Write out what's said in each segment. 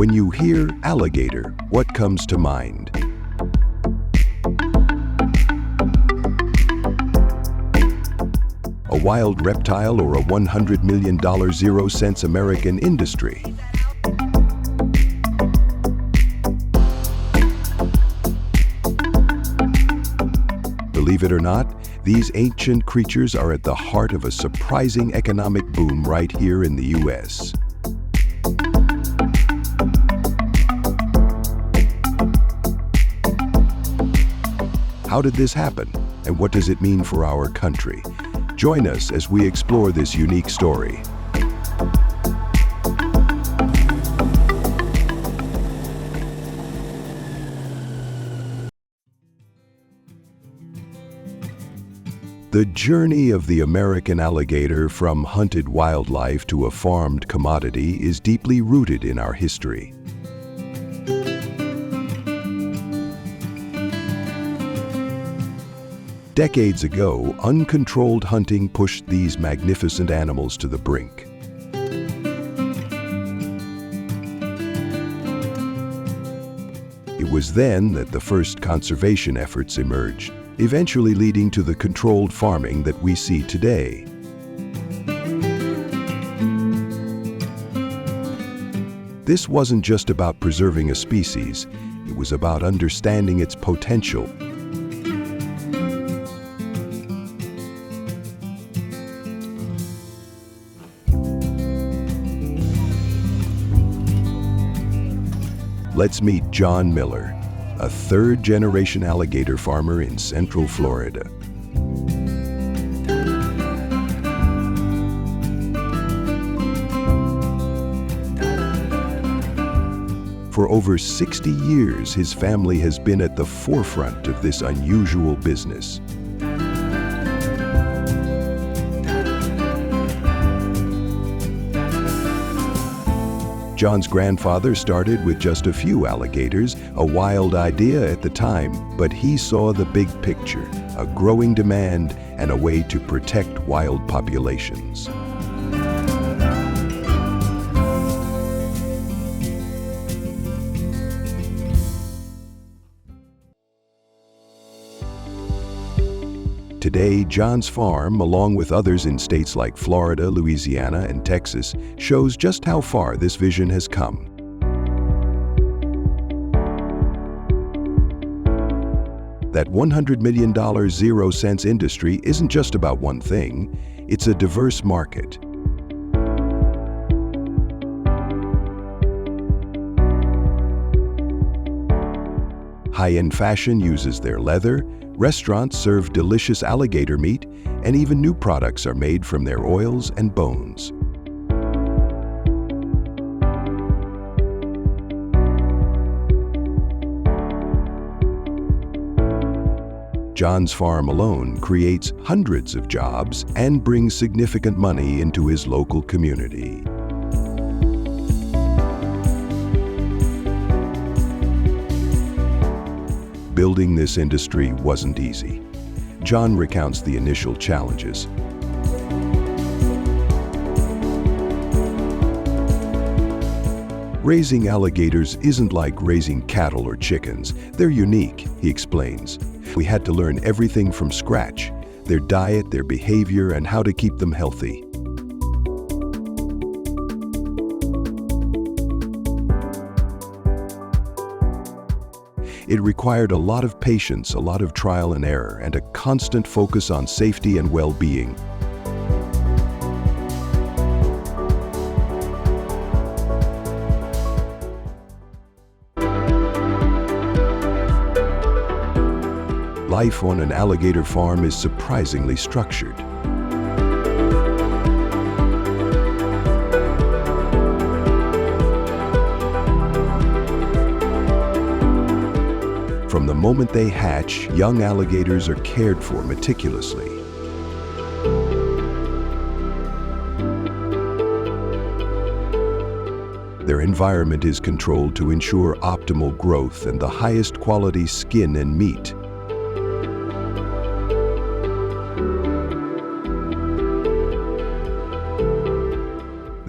When you hear alligator, what comes to mind? A wild reptile or a $100 million 0-cents American industry? Believe it or not, these ancient creatures are at the heart of a surprising economic boom right here in the U.S. How did this happen, and what does it mean for our country? Join us as we explore this unique story. The journey of the American alligator from hunted wildlife to a farmed commodity is deeply rooted in our history. Decades ago, uncontrolled hunting pushed these magnificent animals to the brink. It was then that the first conservation efforts emerged, eventually leading to the controlled farming that we see today. This wasn't just about preserving a species, it was about understanding its potential. Let's meet John Miller, a third-generation alligator farmer in Central Florida. For over 60 years, his family has been at the forefront of this unusual business. John's grandfather started with just a few alligators, a wild idea at the time, but he saw the big picture, a growing demand and a way to protect wild populations. Today, John's farm, along with others in states like Florida, Louisiana, and Texas, shows just how far this vision has come. That $100 million 0-cents industry isn't just about one thing, it's a diverse market. High-end fashion uses their leather, restaurants serve delicious alligator meat, and even new products are made from their oils and bones. John's farm alone creates hundreds of jobs and brings significant money into his local community. Building this industry wasn't easy. John recounts the initial challenges. Raising alligators isn't like raising cattle or chickens. They're unique, he explains. We had to learn everything from scratch: their diet, their behavior, and how to keep them healthy. It required a lot of patience, a lot of trial and error, and a constant focus on safety and well-being. Life on an alligator farm is surprisingly structured. From the moment they hatch, young alligators are cared for meticulously. Their environment is controlled to ensure optimal growth and the highest quality skin and meat.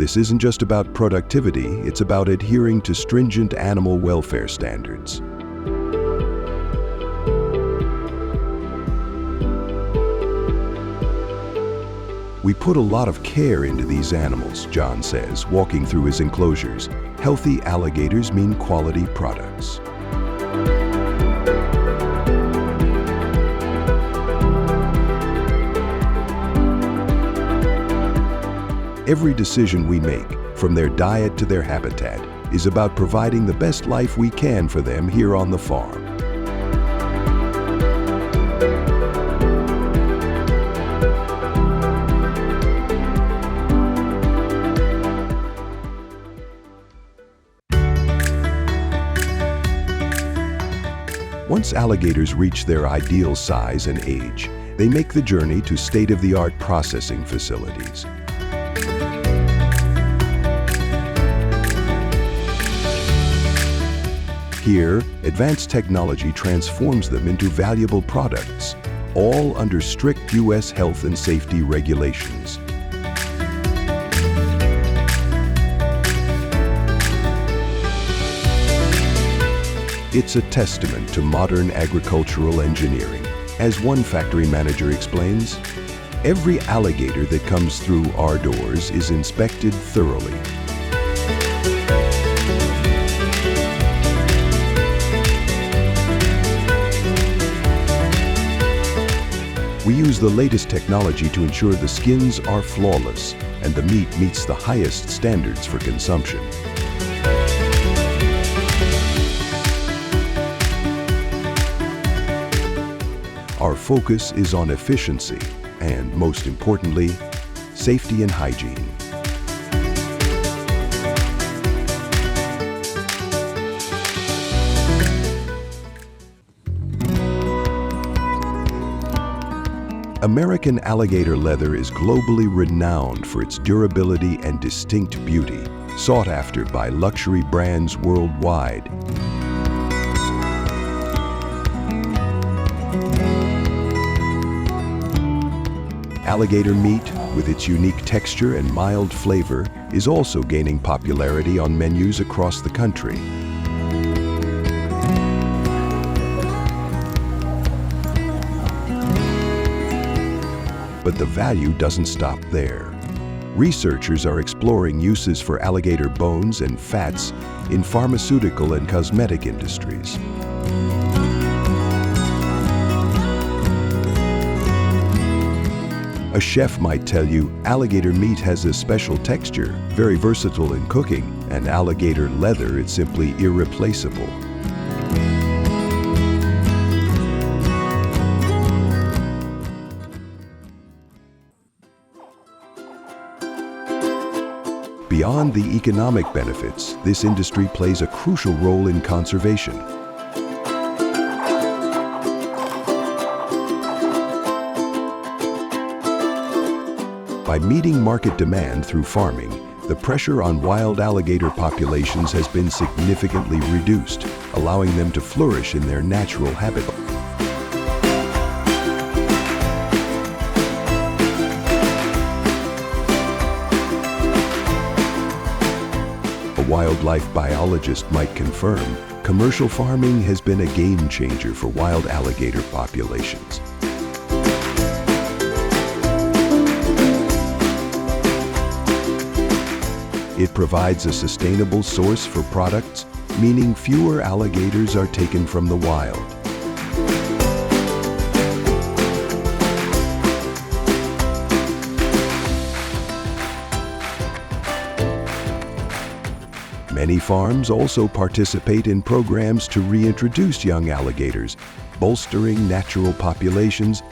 This isn't just about productivity, it's about adhering to stringent animal welfare standards. We put a lot of care into these animals, John says, walking through his enclosures. Healthy alligators mean quality products. Every decision we make, from their diet to their habitat, is about providing the best life we can for them here on the farm. Once alligators reach their ideal size and age, they make the journey to state-of-the-art processing facilities. Here, advanced technology transforms them into valuable products, all under strict U.S. health and safety regulations. It's a testament to modern agricultural engineering. As one factory manager explains, every alligator that comes through our doors is inspected thoroughly. We use the latest technology to ensure the skins are flawless and the meat meets the highest standards for consumption. Our focus is on efficiency and, most importantly, safety and hygiene. American alligator leather is globally renowned for its durability and distinct beauty, sought after by luxury brands worldwide. Alligator meat, with its unique texture and mild flavor, is also gaining popularity on menus across the country. But the value doesn't stop there. Researchers are exploring uses for alligator bones and fats in pharmaceutical and cosmetic industries. A chef might tell you alligator meat has a special texture, very versatile in cooking, and alligator leather is simply irreplaceable. Beyond the economic benefits, this industry plays a crucial role in conservation. By meeting market demand through farming, the pressure on wild alligator populations has been significantly reduced, allowing them to flourish in their natural habitat. A wildlife biologist might confirm, commercial farming has been a game changer for wild alligator populations. It provides a sustainable source for products, meaning fewer alligators are taken from the wild. Many farms also participate in programs to reintroduce young alligators, bolstering natural populations.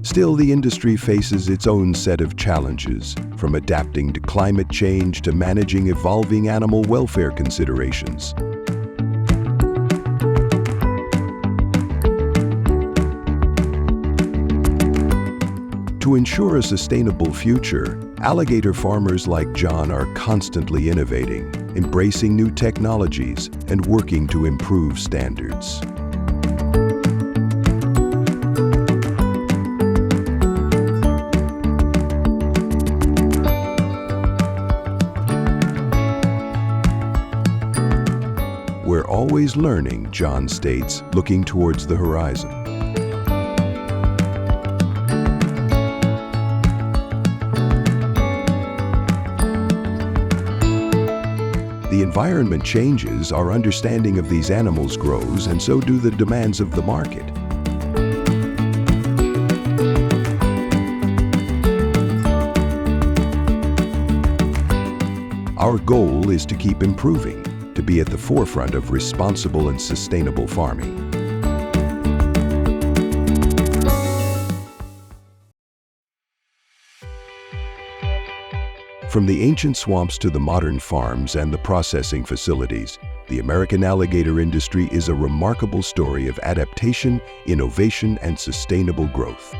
Still, the industry faces its own set of challenges, from adapting to climate change to managing evolving animal welfare considerations. To ensure a sustainable future, Alligator farmers like John are constantly innovating, embracing new technologies, and working to improve standards. We're always learning, John states, looking towards the horizon. The environment changes, our understanding of these animals grows, and so do the demands of the market. Our goal is to keep improving, to be at the forefront of responsible and sustainable farming. From the ancient swamps to the modern farms and the processing facilities, the American alligator industry is a remarkable story of adaptation, innovation, and sustainable growth.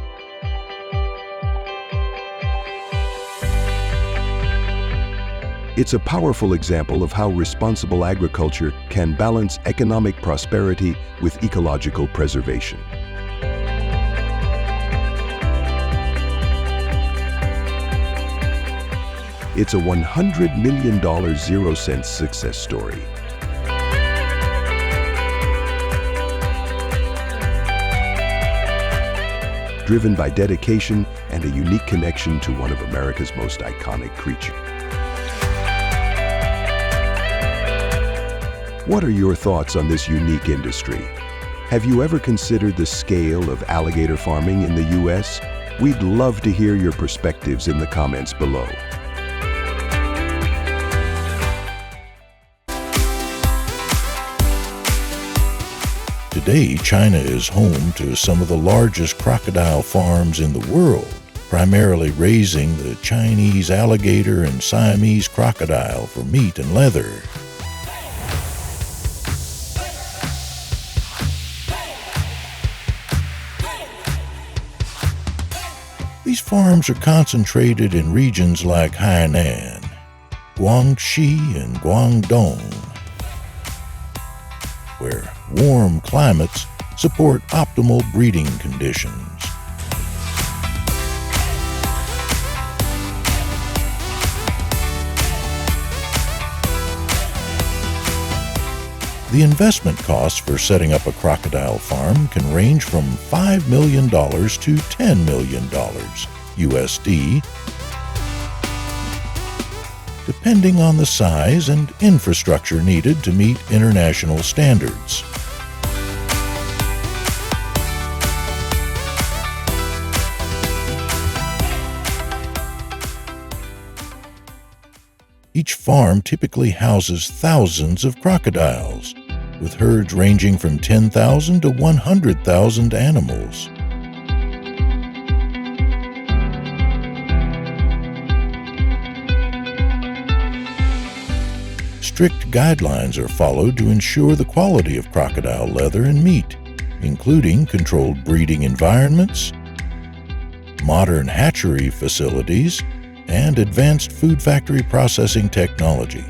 It's a powerful example of how responsible agriculture can balance economic prosperity with ecological preservation. It's a $100 million zero-cent success story. Driven by dedication and a unique connection to one of America's most iconic creatures. What are your thoughts on this unique industry? Have you ever considered the scale of alligator farming in the U.S.? We'd love to hear your perspectives in the comments below. Today, China is home to some of the largest crocodile farms in the world, primarily raising the Chinese alligator and Siamese crocodile for meat and leather. These farms are concentrated in regions like Hainan, Guangxi, and Guangdong, where warm climates support optimal breeding conditions. The investment costs for setting up a crocodile farm can range from $5 million to $10 million USD, depending on the size and infrastructure needed to meet international standards. Each farm typically houses thousands of crocodiles, with herds ranging from 10,000 to 100,000 animals. Strict guidelines are followed to ensure the quality of crocodile leather and meat, including controlled breeding environments, modern hatchery facilities, and advanced food factory processing technology.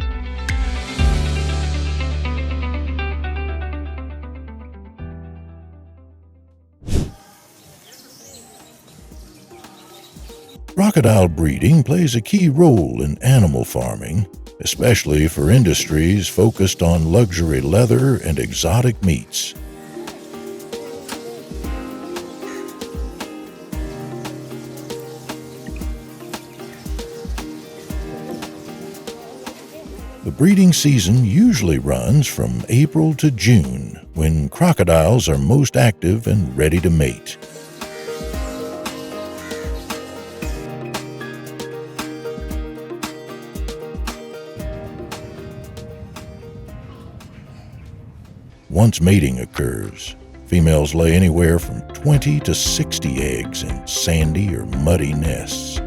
Crocodile breeding plays a key role in animal farming, especially for industries focused on luxury leather and exotic meats. The breeding season usually runs from April to June, when crocodiles are most active and ready to mate. Once mating occurs, females lay anywhere from 20 to 60 eggs in sandy or muddy nests.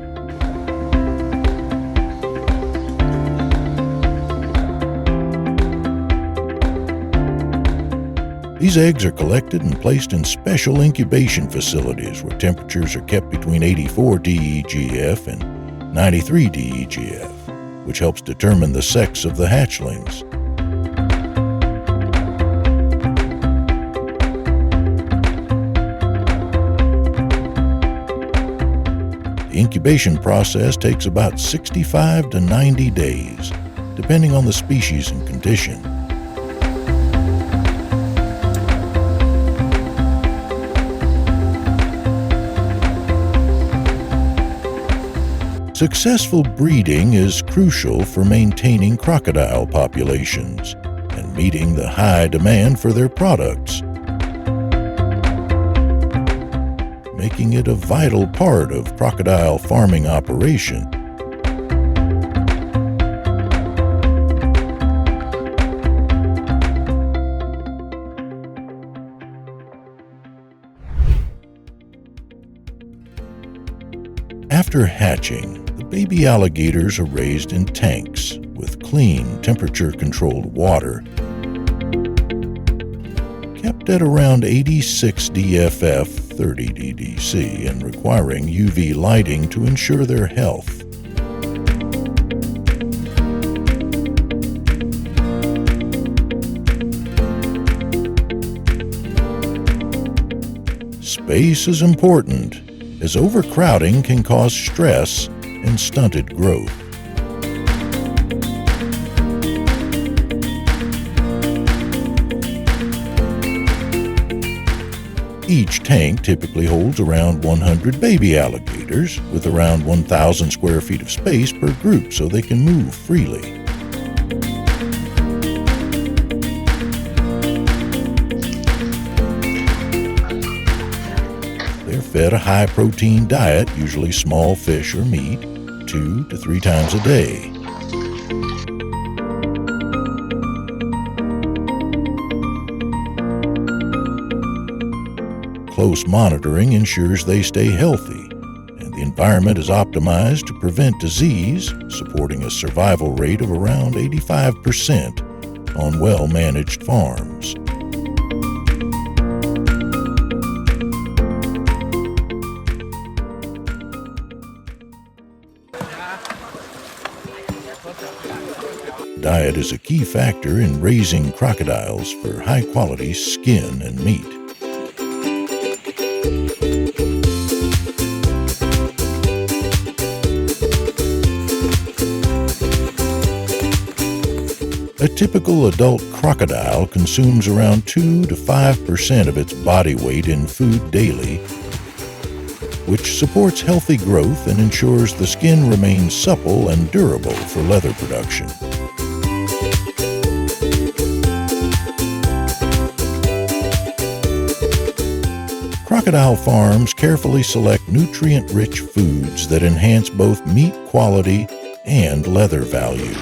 These eggs are collected and placed in special incubation facilities where temperatures are kept between 84 DEGF and 93 DEGF, which helps determine the sex of the hatchlings. The incubation process takes about 65 to 90 days, depending on the species and condition. Successful breeding is crucial for maintaining crocodile populations and meeting the high demand for their products, making it a vital part of crocodile farming operation. After hatching, the baby alligators are raised in tanks with clean, temperature-controlled water, kept at around 86 DFF 30 DDC and requiring UV lighting to ensure their health. Space is important, as overcrowding can cause stress and stunted growth. Each tank typically holds around 100 baby alligators, with around 1,000 square feet of space per group so they can move freely. They're fed a high-protein diet, usually small fish or meat, 2 to 3 times a day. Close monitoring ensures they stay healthy, and the environment is optimized to prevent disease, supporting a survival rate of around 85% on well-managed farms. Diet is a key factor in raising crocodiles for high-quality skin and meat. A typical adult crocodile consumes around 2 to 5% of its body weight in food daily, which supports healthy growth and ensures the skin remains supple and durable for leather production. Crocodile farms carefully select nutrient-rich foods that enhance both meat quality and leather value.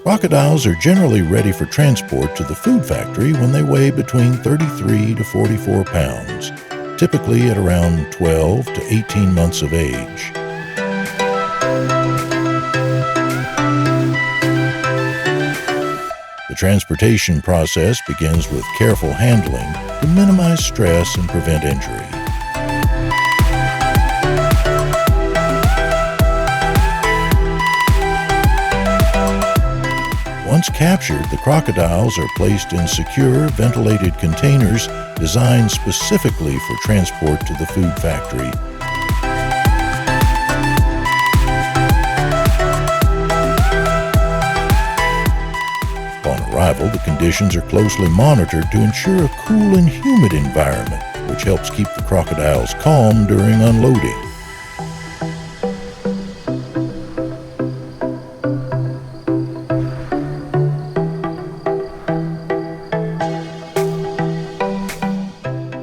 Crocodiles are generally ready for transport to the food factory when they weigh between 33 to 44 pounds, typically at around 12 to 18 months of age. The transportation process begins with careful handling to minimize stress and prevent injury. Once captured, the crocodiles are placed in secure, ventilated containers designed specifically for transport to the food factory. Upon arrival, the conditions are closely monitored to ensure a cool and humid environment, which helps keep the crocodiles calm during unloading.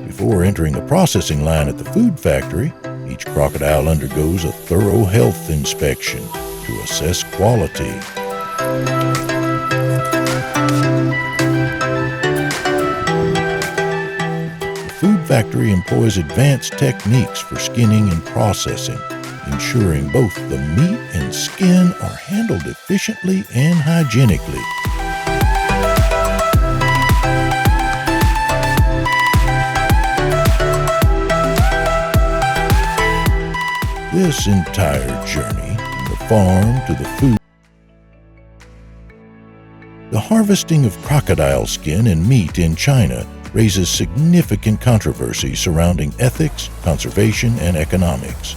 Before entering the processing line at the food factory, each crocodile undergoes a thorough health inspection to assess quality. The food factory employs advanced techniques for skinning and processing, ensuring both the meat and skin are handled efficiently and hygienically. This entire journey, from the farm to the food, the harvesting of crocodile skin and meat in China raises significant controversy surrounding ethics, conservation, and economics.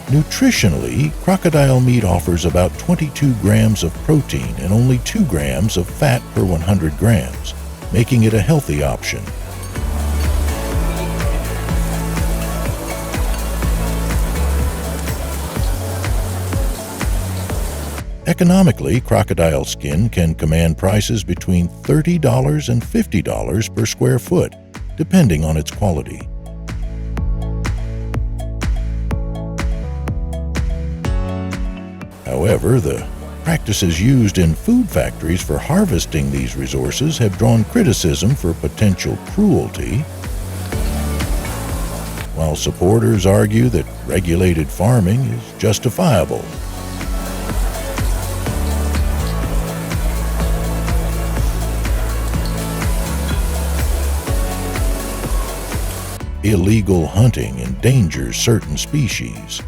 Nutritionally, crocodile meat offers about 22 grams of protein and only 2 grams of fat per 100 grams, making it a healthy option. Economically, crocodile skin can command prices between $30 and $50 per square foot, depending on its quality. However, the practices used in food factories for harvesting these resources have drawn criticism for potential cruelty, while supporters argue that regulated farming is justifiable. Illegal hunting endangers certain species,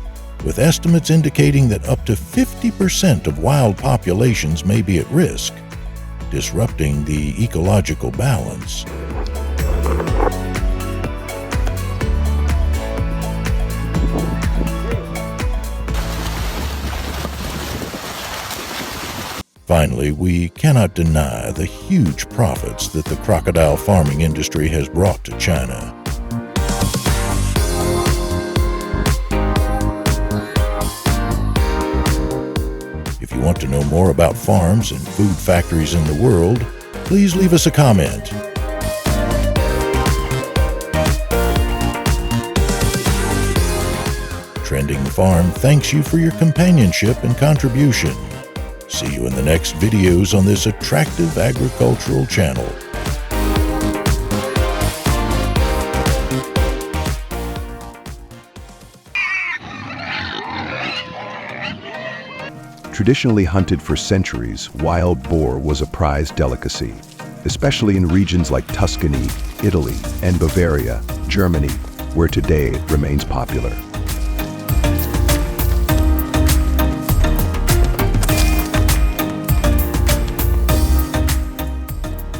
with estimates indicating that up to 50% of wild populations may be at risk, disrupting the ecological balance. Finally, we cannot deny the huge profits that the crocodile farming industry has brought to China. If you want to know more about farms and food factories in the world, please leave us a comment. Trending Farm thanks you for your companionship and contribution. See you in the next videos on this attractive agricultural channel. Traditionally hunted for centuries, wild boar was a prized delicacy, especially in regions like Tuscany, Italy, and Bavaria, Germany, where today it remains popular.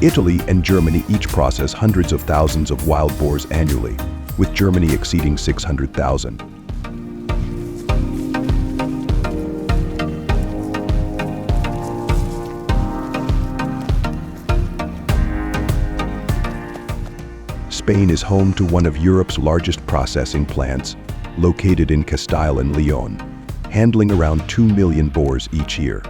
Italy and Germany each process hundreds of thousands of wild boars annually, with Germany exceeding 600,000. Spain is home to one of Europe's largest processing plants, located in Castile and Leon, handling around 2 million boars each year.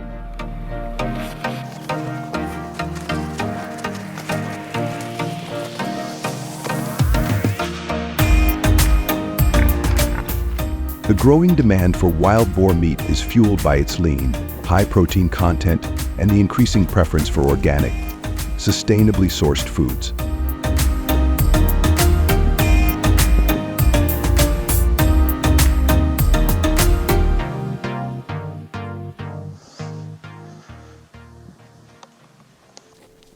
The growing demand for wild boar meat is fueled by its lean, high-protein content and the increasing preference for organic, sustainably sourced foods.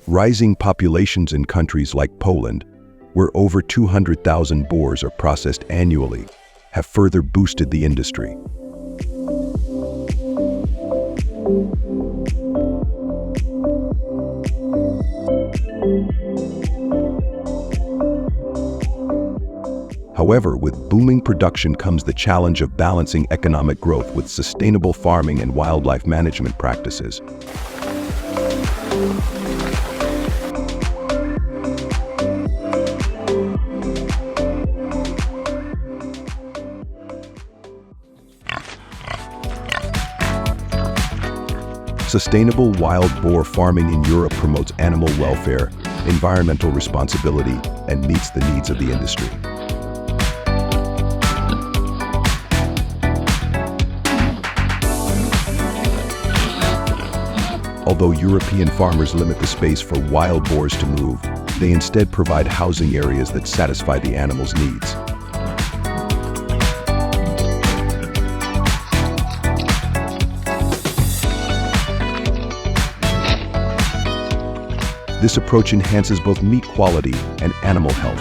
Rising populations in countries like Poland, where over 200,000 boars are processed annually, have further boosted the industry. However, with booming production comes the challenge of balancing economic growth with sustainable farming and wildlife management practices. Sustainable wild boar farming in Europe promotes animal welfare, environmental responsibility, and meets the needs of the industry. Although European farmers limit the space for wild boars to move, they instead provide housing areas that satisfy the animals' needs. This approach enhances both meat quality and animal health.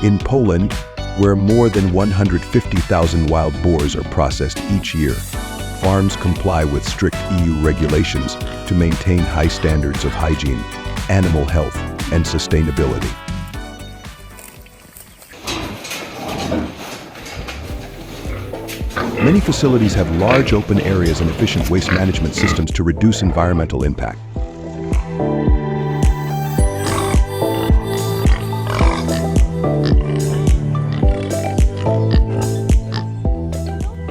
In Poland, where more than 150,000 wild boars are processed each year, farms comply with strict EU regulations to maintain high standards of hygiene, animal health, and sustainability. Many facilities have large open areas and efficient waste management systems to reduce environmental impact.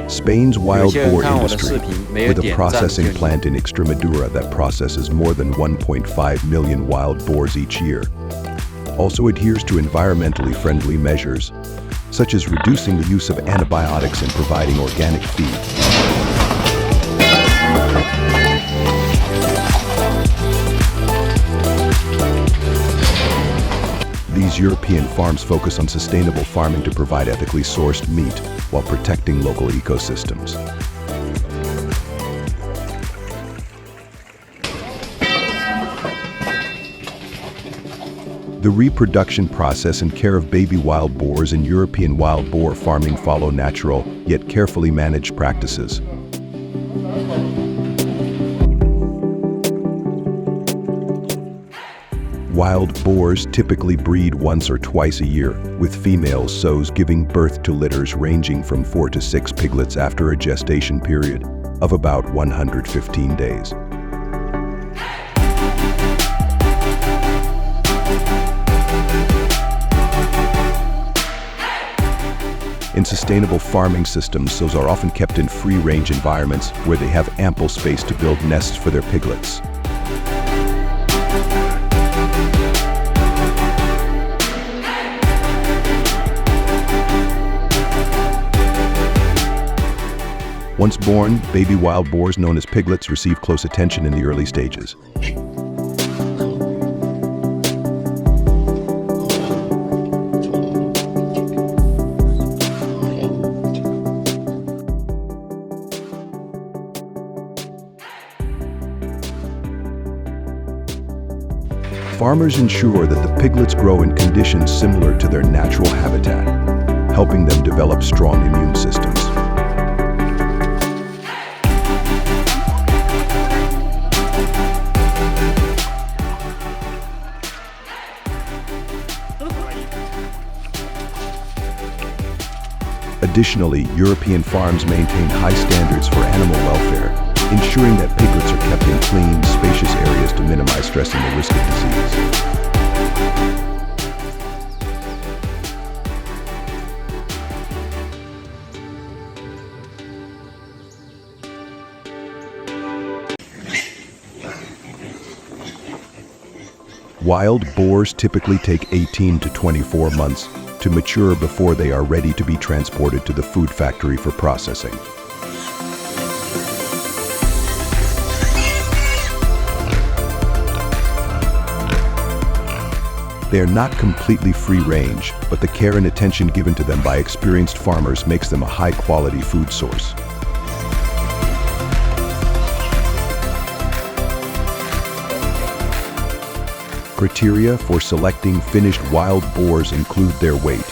Spain's wild boar industry, with a processing plant in Extremadura that processes more than 1.5 million wild boars each year, also adheres to environmentally friendly measures, such as reducing the use of antibiotics and providing organic feed. These European farms focus on sustainable farming to provide ethically sourced meat while protecting local ecosystems. The reproduction process and care of baby wild boars in European wild boar farming follow natural, yet carefully managed practices. Wild boars typically breed once or twice a year, with female sows giving birth to litters ranging from 4 to 6 piglets after a gestation period of about 115 days. In sustainable farming systems, sows are often kept in free-range environments where they have ample space to build nests for their piglets. Once born, baby wild boars known as piglets receive close attention in the early stages. Farmers ensure that the piglets grow in conditions similar to their natural habitat, helping them develop strong immune systems. Additionally, European farms maintain high standards for animal welfare, ensuring that piglets are kept in clean, spacious areas to minimize stress and the risk of disease. Wild boars typically take 18 to 24 months to mature before they are ready to be transported to the food factory for processing. They are not completely free range, but the care and attention given to them by experienced farmers makes them a high-quality food source. Criteria for selecting finished wild boars include their weight,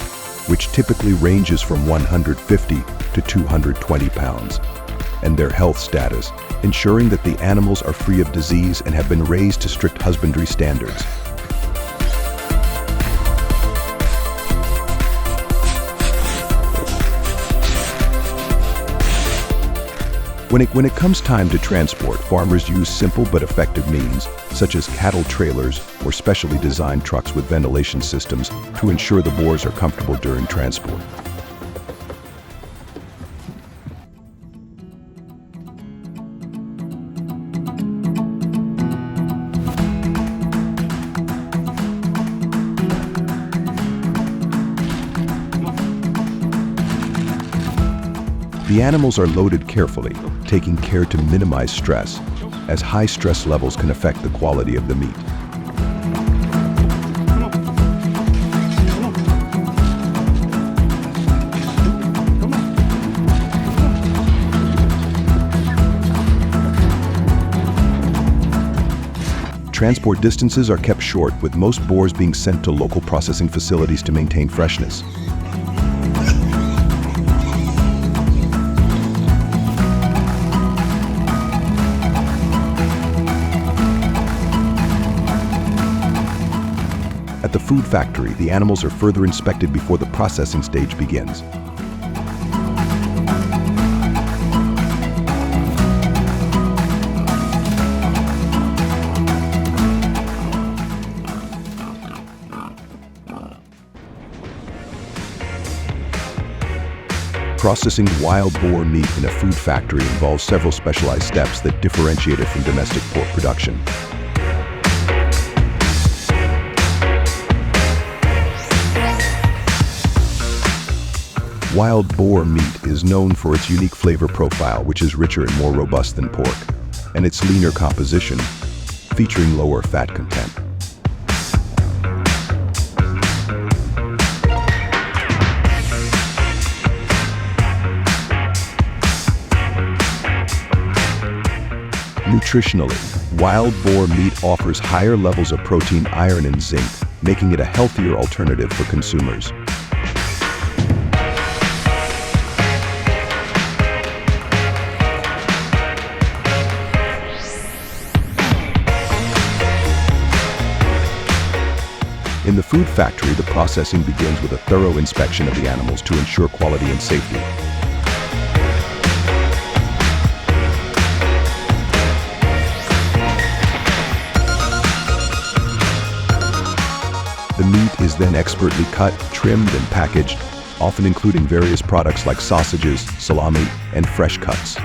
which typically ranges from 150 to 220 pounds, and their health status, ensuring that the animals are free of disease and have been raised to strict husbandry standards. When it comes time to transport, farmers use simple but effective means, such as cattle trailers or specially designed trucks with ventilation systems to ensure the boars are comfortable during transport. The animals are loaded carefully, taking care to minimize stress, as high stress levels can affect the quality of the meat. Transport distances are kept short, with most boars being sent to local processing facilities to maintain freshness. At the food factory, the animals are further inspected before the processing stage begins. Processing wild boar meat in a food factory involves several specialized steps that differentiate it from domestic pork production. Wild boar meat is known for its unique flavor profile, which is richer and more robust than pork, and its leaner composition, featuring lower fat content. Nutritionally, wild boar meat offers higher levels of protein, iron, and zinc, making it a healthier alternative for consumers. In the food factory, the processing begins with a thorough inspection of the animals to ensure quality and safety. The meat is then expertly cut, trimmed, and packaged, often including various products like sausages, salami, and fresh cuts.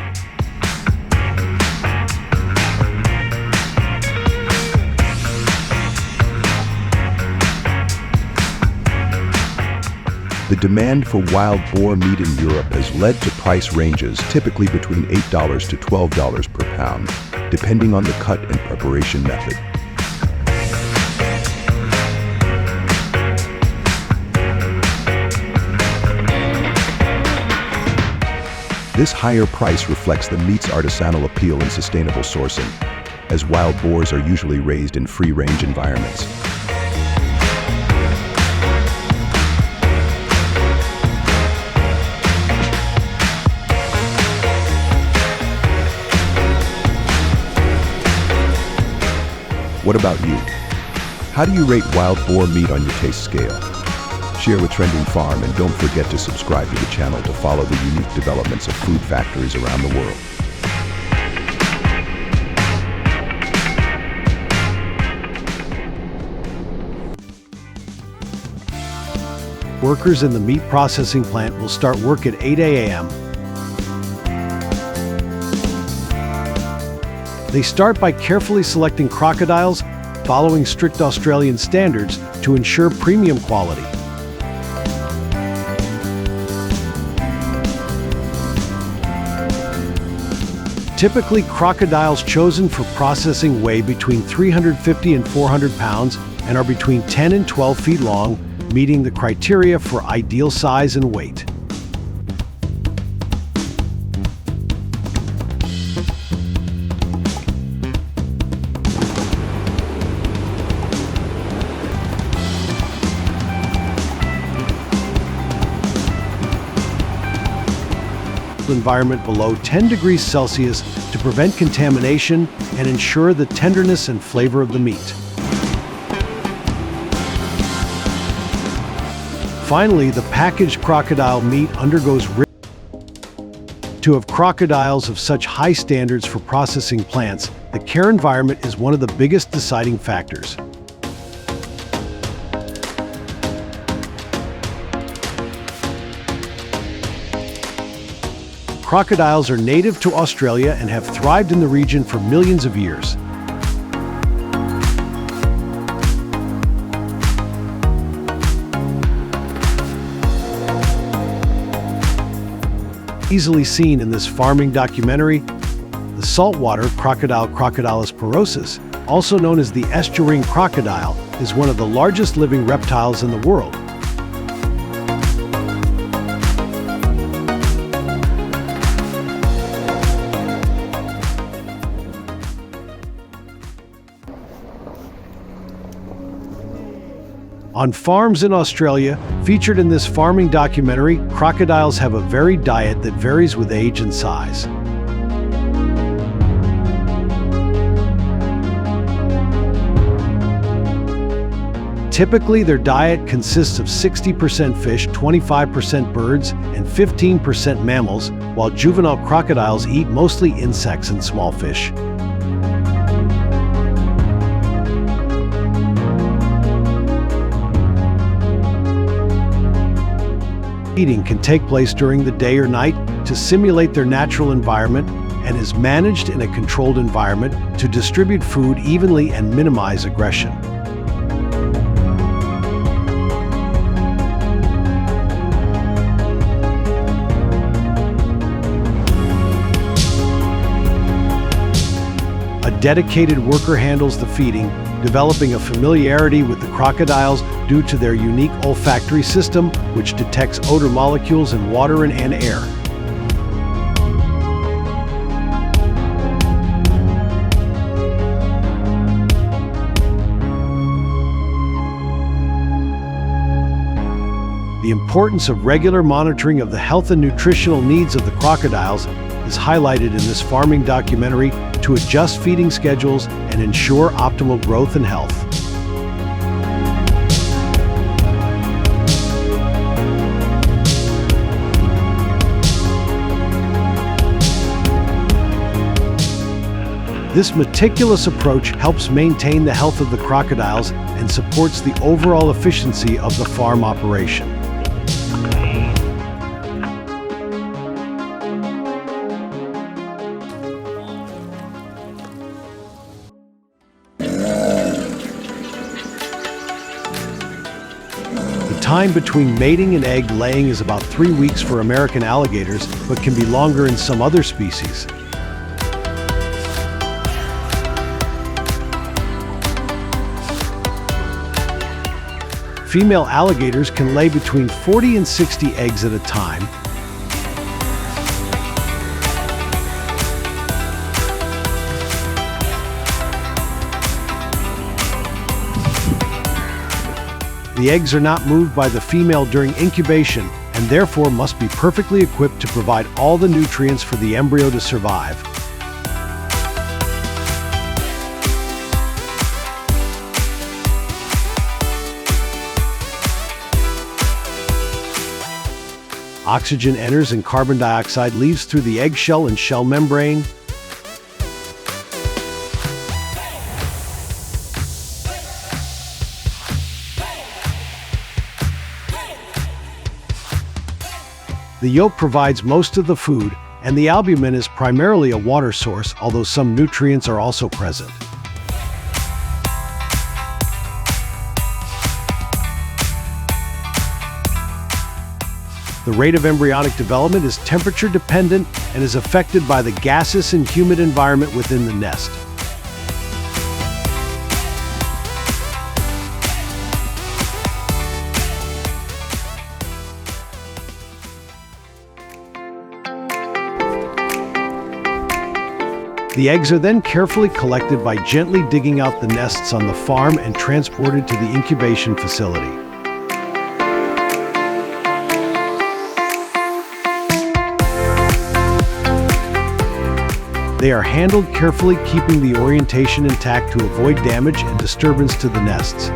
The demand for wild boar meat in Europe has led to price ranges typically between $8 to $12 per pound, depending on the cut and preparation method. This higher price reflects the meat's artisanal appeal and sustainable sourcing, as wild boars are usually raised in free-range environments. What about you? How do you rate wild boar meat on your taste scale? Share with Trending Farm, and don't forget to subscribe to the channel to follow the unique developments of food factories around the world. Workers in the meat processing plant will start work at 8 a.m. They start by carefully selecting crocodiles, following strict Australian standards to ensure premium quality. Typically, crocodiles chosen for processing weigh between 350 and 400 pounds and are between 10 and 12 feet long, meeting the criteria for ideal size and weight. Environment below 10 degrees Celsius to prevent contamination and ensure the tenderness and flavor of the meat. Finally, the packaged crocodile meat undergoes to have crocodiles of such high standards for processing plants. The care environment is one of the biggest deciding factors. Crocodiles are native to Australia and have thrived in the region for millions of years. easily seen in this farming documentary. The saltwater crocodile, Crocodilus porosus, also known as the estuarine crocodile, is one of the largest living reptiles in the world. On farms in Australia, featured in this farming documentary, crocodiles have a varied diet that varies with age and size. Typically, their diet consists of 60% fish, 25% birds, and 15% mammals, while juvenile crocodiles eat mostly insects and small fish. Eating can take place during the day or night to simulate their natural environment and is managed in a controlled environment to distribute food evenly and minimize aggression. A dedicated worker handles the feeding, developing a familiarity with the crocodiles due to their unique olfactory system, which detects odor molecules in water and air. The importance of regular monitoring of the health and nutritional needs of the crocodiles is highlighted in this farming documentary to adjust feeding schedules and ensure optimal growth and health. This meticulous approach helps maintain the health of the crocodiles and supports the overall efficiency of the farm operation. The time between mating and egg laying is about 3 weeks for American alligators, but can be longer in some other species. Female alligators can lay between 40 and 60 eggs at a time. The eggs are not moved by the female during incubation and therefore must be perfectly equipped to provide all the nutrients for the embryo to survive. Oxygen enters and carbon dioxide leaves through the eggshell and shell membrane. The yolk provides most of the food, and the albumin is primarily a water source, although some nutrients are also present. The rate of embryonic development is temperature dependent and is affected by the gaseous and humid environment within the nest. The eggs are then carefully collected by gently digging out the nests on the farm and transported to the incubation facility. They are handled carefully, keeping the orientation intact to avoid damage and disturbance to the nests.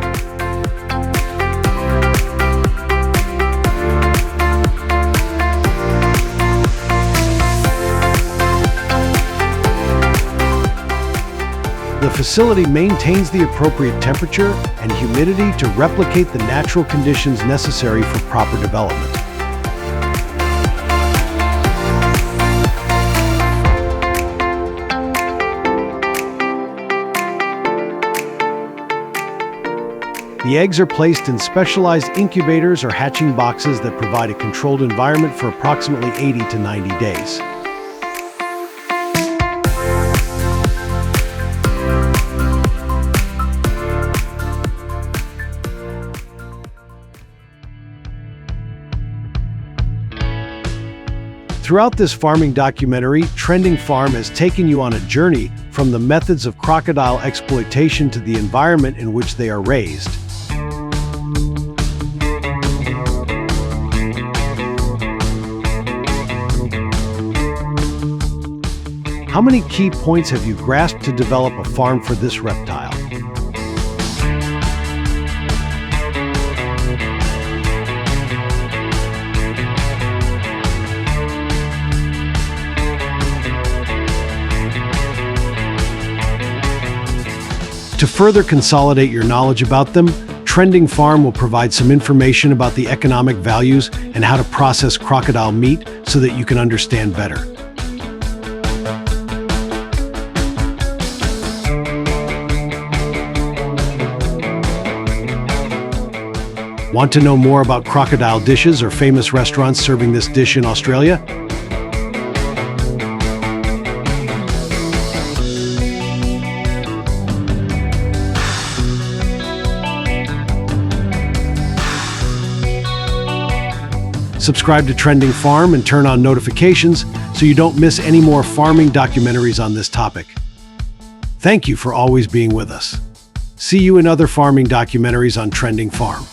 The facility maintains the appropriate temperature and humidity to replicate the natural conditions necessary for proper development. The eggs are placed in specialized incubators or hatching boxes that provide a controlled environment for approximately 80 to 90 days. Throughout this farming documentary, Trending Farm has taken you on a journey from the methods of crocodile exploitation to the environment in which they are raised. How many key points have you grasped to develop a farm for this reptile? To further consolidate your knowledge about them, Trending Farm will provide some information about the economic values and how to process crocodile meat so that you can understand better. Want to know more about crocodile dishes or famous restaurants serving this dish in Australia? Subscribe to Trending Farm and turn on notifications so you don't miss any more farming documentaries on this topic. Thank you for always being with us. See you in other farming documentaries on Trending Farm.